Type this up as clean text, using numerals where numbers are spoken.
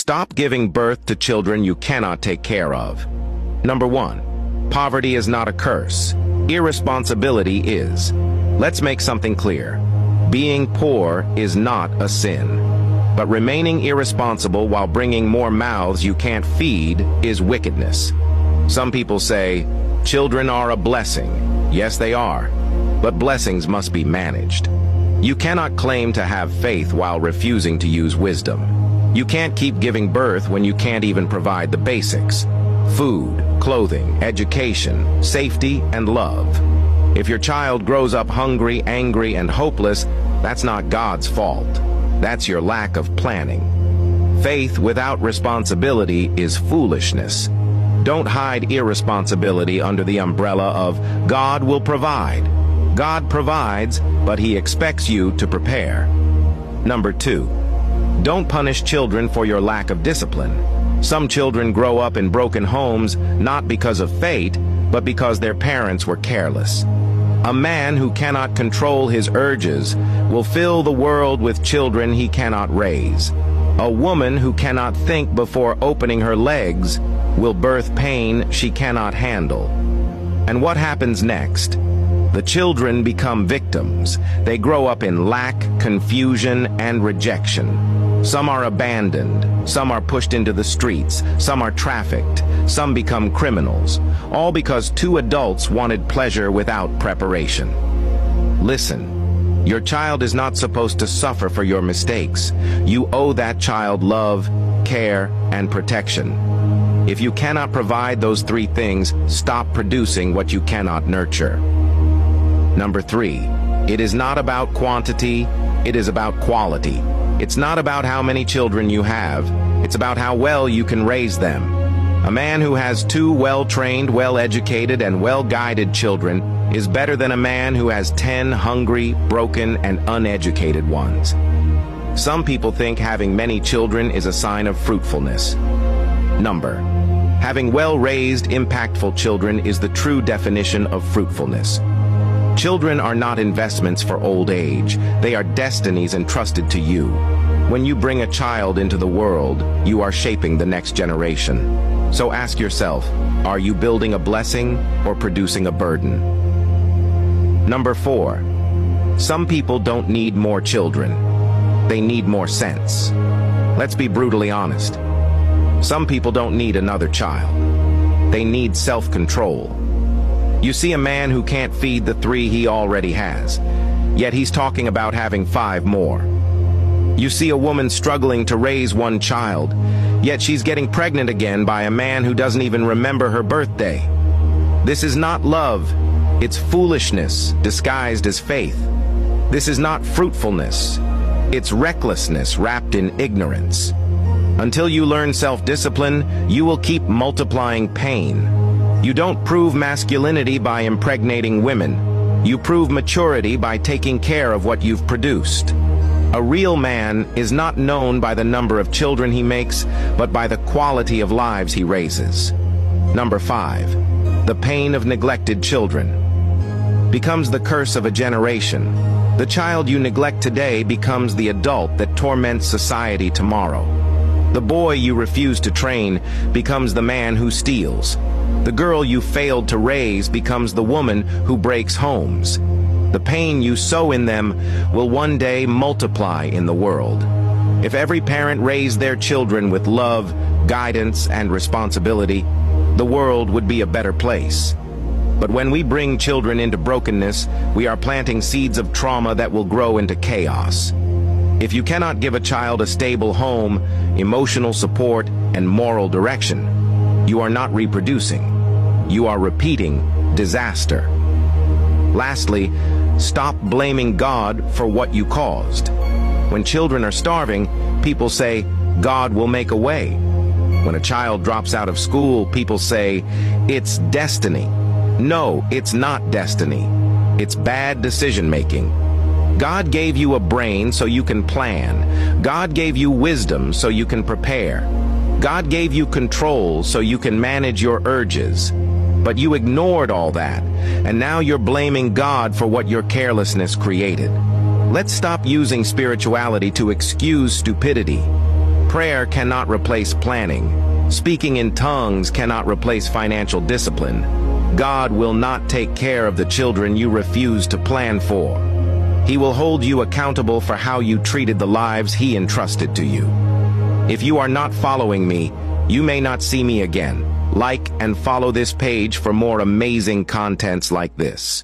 Stop giving birth to children you cannot take care of. Number 1. Poverty is not a curse. Irresponsibility is. Let's make something clear. Being poor is not a sin. But remaining irresponsible while bringing more mouths you can't feed is wickedness. Some people say, children are a blessing. Yes, they are. But blessings must be managed. You cannot claim to have faith while refusing to use wisdom. You can't keep giving birth when you can't even provide the basics: food, clothing, education, safety, and love. If your child grows up hungry, angry, and hopeless, that's not God's fault. That's your lack of planning. Faith without responsibility is foolishness. Don't hide irresponsibility under the umbrella of God will provide. God provides, but He expects you to prepare. Number 2. Don't punish children for your lack of discipline. Some children grow up in broken homes not because of fate, but because their parents were careless. A man who cannot control his urges will fill the world with children he cannot raise. A woman who cannot think before opening her legs will birth pain she cannot handle. And what happens next? The children become victims. They grow up in lack, confusion, and rejection. Some are abandoned, some are pushed into the streets, some are trafficked, some become criminals, all because 2 adults wanted pleasure without preparation. Listen, your child is not supposed to suffer for your mistakes. You owe that child love, care, and protection. If you cannot provide those 3 things, stop producing what you cannot nurture. Number 3, it is not about quantity, it is about quality. It's not about how many children you have, it's about how well you can raise them. A man who has 2 well-trained, well-educated, and well-guided children is better than a man who has 10 hungry, broken, and uneducated ones. Some people think having many children is a sign of fruitfulness. Having well-raised, impactful children is the true definition of fruitfulness. Children are not investments for old age. They are destinies entrusted to you. When you bring a child into the world, you are shaping the next generation. So ask yourself, are you building a blessing or producing a burden? Number 4, some people don't need more children. They need more sense. Let's be brutally honest. Some people don't need another child. They need self-control. You see a man who can't feed the 3 he already has, yet he's talking about having 5 more. You see a woman struggling to raise 1 child, yet she's getting pregnant again by a man who doesn't even remember her birthday. This is not love, it's foolishness disguised as faith. This is not fruitfulness, it's recklessness wrapped in ignorance. Until you learn self-discipline, you will keep multiplying pain. You don't prove masculinity by impregnating women. You prove maturity by taking care of what you've produced. A real man is not known by the number of children he makes, but by the quality of lives he raises. Number 5, the pain of neglected children becomes the curse of a generation. The child you neglect today becomes the adult that torments society tomorrow. The boy you refuse to train becomes the man who steals. The girl you failed to raise becomes the woman who breaks homes. The pain you sow in them will one day multiply in the world. If every parent raised their children with love, guidance, and responsibility, the world would be a better place. But when we bring children into brokenness, we are planting seeds of trauma that will grow into chaos. If you cannot give a child a stable home, emotional support, and moral direction, you are not reproducing. You are repeating disaster. Lastly, stop blaming God for what you caused. When children are starving, people say, God will make a way. When a child drops out of school, people say, it's destiny. No, it's not destiny. It's bad decision-making. God gave you a brain so you can plan. God gave you wisdom so you can prepare. God gave you control so you can manage your urges. But you ignored all that, and now you're blaming God for what your carelessness created. Let's stop using spirituality to excuse stupidity. Prayer cannot replace planning. Speaking in tongues cannot replace financial discipline. God will not take care of the children you refuse to plan for. He will hold you accountable for how you treated the lives He entrusted to you. If you are not following me, you may not see me again. Like and follow this page for more amazing contents like this.